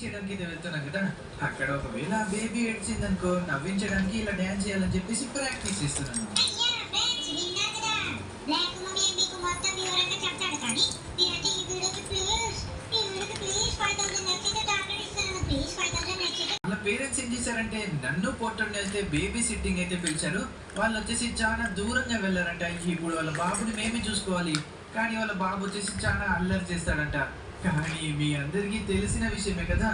చేయడానికి అయితే వెళ్తున్నాం కదా, అక్కడ ఒకవేళ బేబీ ఏడ్చిందనుకో నవ్వించడానికి ఇలా డ్యాన్స్ చేయాలని చెప్పేసి ప్రాక్టీస్ చేస్తున్నాను. అయ్యా ఫ్రెండ్స్ విన్నారు కదా, బ్లాక్ మమ్మీ మీకు మొత్తం వివరంగా చెప్తాడు. కానీ మీరైతే ఈ వీడియోకి ప్లీజ్ 5000 నచ్చితే టార్గెట్ ఇస్తాను. ప్లీజ్ 5000 నచ్చితే. వాళ్ళ పేరెంట్స్ ఏం చేశారంటే నన్ను పొట్టని అయితే బేబీ సిట్టింగ్ అయితే పిలిచారు. వాళ్ళు వచ్చేసి చాలా దూరంగా వెళ్ళారంట. ఇప్పుడు వాళ్ళ బాబుని మేమే చూసుకోవాలి, కానీ వాళ్ళ బాబు వచ్చేసి చాలా అల్లరి చేస్తాడంట. కానీ మీ అందరికీ తెలిసిన విషయమే కదా,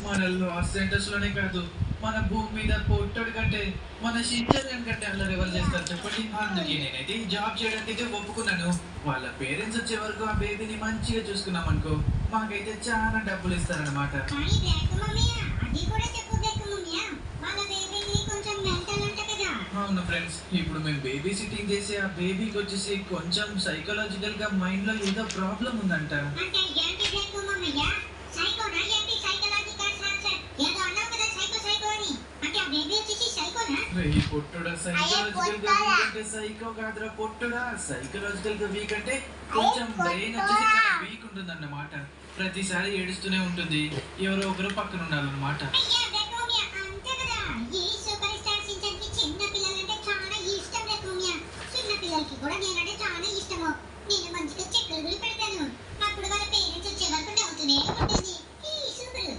మన లాస్ సెంటర్స్ లోనే కాదు మన భూమి మీద పొట్టడు కంటే మన షించన్ కంటే అల్లరి ఎవరు చేస్తారు చెప్పండి. అందుకే నేనైతే ఈ జాబ్ చేయడానికి అయితే ఒప్పుకున్నాను. వాళ్ళ పేరెంట్స్ వచ్చే వరకు ఆ బేబీని మంచిగా చూసుకున్నాం అనుకో, మాకైతే చాలా డబ్బులు ఇస్తారనమాట. కానీ బ్లాక్ మమ్మీ అది కూడా చెప్పు. బ్లాక్ మమ్మీ వాళ్ళ బేబీని కొంచెం మెంటల్ అంట కదా. అవును ఫ్రెండ్స్, ఇప్పుడు మేము బేబీ సిట్టింగ్ చేసి ఆ బేబీకి వచ్చేసి కొంచెం సైకలాజికల్ గా మైండ్ లో ఏదో ప్రాబ్లం ఉందంట. అంటే ఏంటి బ్లాక్ మమ్మీ? సైకోనా? ఏంటి సైకలాజికల్ సార్? ఏదో అన్నావు కదా సైకో అని. అంటే ఆ బేబీ వచ్చేసి సైకోనా? ఈ పొట్టుడా సైకలాజికల్ గా వీక్ అంటే సైకో కాదురా పొట్టుడా. సైకలాజికల్ గా వీక్ అంటే కొంచెం బ్రెయిన్ వచ్చేసి చాలా వీక్ ఉంటుందన్నమాట. ప్రతిసారి ఏడుస్తూనే ఉంటుంది, ఎవరో ఒకరు పక్కన ఉన్నారన్నమాట. అయ్యా బ్లాక్ మమ్మీ అంతే కదా. ఈ సూపర్ స్టార్ సించన్కి చిన్న పిల్లలంటే చాలా ఇష్టం. బ్లాక్ మమ్మీ చిన్న పిల్లలకి కూడా నేనంటే చాలా ఇష్టము. నేను మంచిగా చెక్కలు పెడతాను. అప్పుడు వాళ్ళ పేరెంట్స్ వచ్చే వరకు నవ్వుతూనే ఉంటుంది. ఈ సూపర్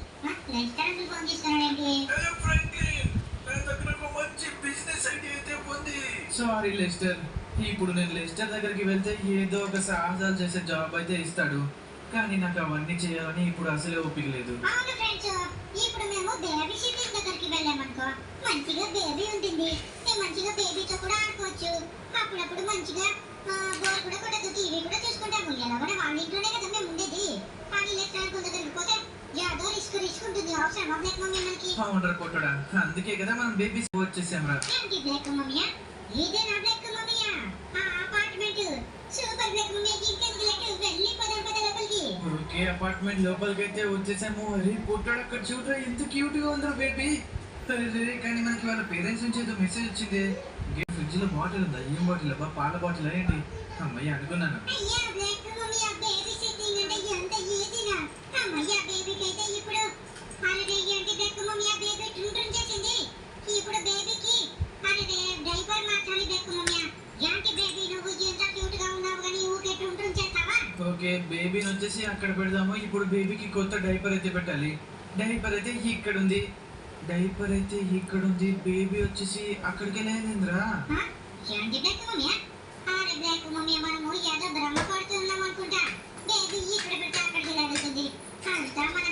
రెస్టారెంట్ ఫోన్ చేస్తున్నాడంటే. సారీ లెస్టర్, ఇప్పుడు నేను లెస్టర్ దగ్గరికి వెళ్తే ఏదో ఒక సాహసాలు చేసే జాబ్ అయితే ఇస్తాడు, కానీ నాకు అవన్నీ చేయాలని ఇప్పుడు అసలే ఓపిక లేదు. అవును ఫ్రెండ్స్, ఇప్పుడు మేము బేబీ సిట్టింగ్ దగ్గరికి వెళ్ళామనుకో, మంచిగా బేబీ ఉంటుంది. మేము మంచిగా బేబీతో కూడా ఆడుకోవచ్చు. అప్పుడప్పుడు మంచిగా బోర్ కూడా కొట్టదు, టీవీ కూడా చూసుకుంటాము. ఎలా కూడా వాళ్ళ ఇంట్లోనే కదా మేము ఉండేది. కానీ రెస్టారెంట్ దగ్గరికి పోతే ఏదో రిస్క్ ఉంటుంది. అవసరమా బ్లాక్ మమ్మీ మనకి? అవునరా పొట్టుడా, అందుకే కదా మనం బేబీ వచ్చేసాంరా. ఏంటి బ్లాక్ మమ్మీ? ఇదేనా బ్లాక్ మమ్మీ? ఆ అపార్ట్మెంట్ సూపర్ బ్లాక్ మమ్మీ. ఇంకెందుకు లేట్, వెళ్ళి పద లోపలికి. ఓకే, అపార్ట్మెంట్ లోపలికి అయితే వచ్చేసాము. అరే పొట్టుడా, అక్కడ చూడరా ఎంత క్యూట్ గా ఉందో బేబీ. అరే కానీ మనకి వాళ్ళ పేరెంట్స్ నుంచి ఏదో మెసేజ్ వచ్చింది. ఫ్రిడ్జ్ లో బాటిల్ ఉందా? ఏం బాటిల్ అబ్బా? పాల బాటిల్ ఏంటి? అమ్మయ్య అనుకున్నాను. అయ్యా బ్లాక్ మమ్మీ బేబీ సిట్టింగ్ అంటే ఎంత ఈజీనా? అమ్మయ్య బేబీకి అయితే ఇప్పుడు అరే ఏంటి బ్లాక్ మమ్మీ బేబీ ట్యూన్ చేసింది. ఇప్పుడు బేబీకి అరే డైపర్ మార్చాలి. బ్లాక్ మమ్మీ ఏంటి బేబీ నువ్వు ఎంత క్యూట్ గా ఉన్నావు కానీ ఊకే ట్యూన్ చేస్తావా? ఓకే, బేబీని వచ్చేసి అక్కడ పెడదాము. ఇప్పుడు బేబీకి కొత్త డైపర్ అయితే పెట్టాలి. డైపర్ అయితే ఇక్కడ ఉంది, డైపర్ అయితే ఇక్కడ ఉంది. బేబీ వచ్చేసి అక్కడికి లేదేంద్రా. ఏంటి బ్లాక్ మమ్మీ? అరే బ్లాక్ మమ్మీ మనము ఏదో భ్రమ పడుతున్నాం అనుకుంటా. బేబీ ఇక్కడ పెడితే అక్కడికి లేదుతుంది. అంతా మన